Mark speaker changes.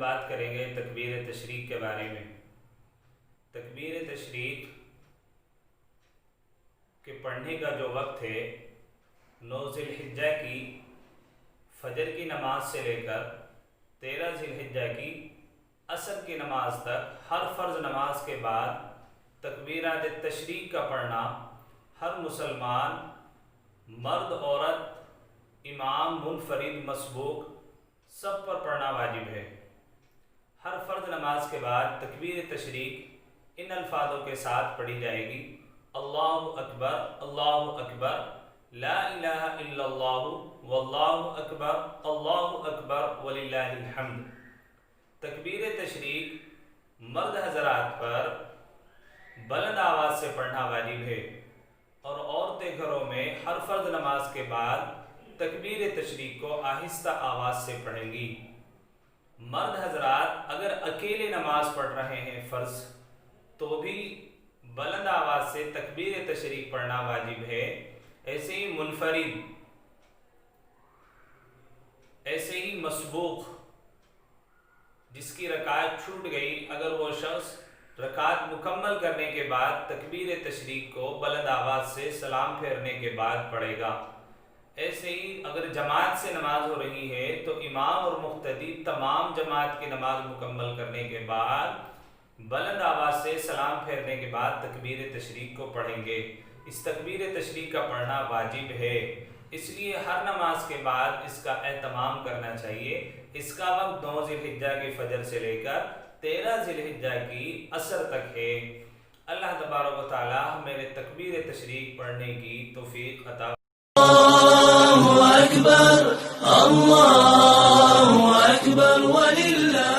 Speaker 1: بات کریں گے تکبیر تشریق کے بارے میں۔ تکبیر تشریق کے پڑھنے کا جو وقت ہے 9 ذی الحجہ کی فجر کی نماز سے لے کر 13 ذی الحجہ کی عصر کی نماز تک ہر فرض نماز کے بعد تکبیرات تشریق کا پڑھنا ہر مسلمان مرد عورت امام منفرد مسبوق سب پر پڑھنا واجب ہے۔ ہر فرض نماز کے بعد تکبیر تشریق ان الفاظوں کے ساتھ پڑھی جائے گی: اللہ اکبر، لا الہ الا اللہ، واللہ اکبر وللہ الحمد۔ تکبیر تشریق مرد حضرات پر بلند آواز سے پڑھنا واجب ہے، اور عورتیں گھروں میں ہر فرض نماز کے بعد تکبیر تشریق کو آہستہ آواز سے پڑھیں گی۔ مرد حضرات اگر اکیلے نماز پڑھ رہے ہیں فرض، تو بھی بلند آواز سے تکبیر تشریق پڑھنا واجب ہے۔ ایسے ہی منفرد، ایسے ہی مسبوق جس کی رکعت چھوٹ گئی، اگر وہ شخص رکعت مکمل کرنے کے بعد تکبیر تشریق کو بلند آواز سے سلام پھیرنے کے بعد پڑھے گا۔ ایسے ہی اگر جماعت سے نماز ہو رہی ہے تو امام اور مقتدی تمام جماعت کی نماز مکمل کرنے کے بعد بلند آواز سے سلام پھیرنے کے بعد تکبیر تشریق کو پڑھیں گے۔ اس تکبیر تشریق کا پڑھنا واجب ہے، اس لیے ہر نماز کے بعد اس کا اہتمام کرنا چاہیے۔ اس کا وقت 9 ذی الحجہ کی فجر سے لے کر 13 ذی الحجہ کی عصر تک ہے۔ اللہ تبارک و تعالی ہمیں تکبیر تشریق پڑھنے کی توفیق عطا۔
Speaker 2: اللہ اکبر وللہ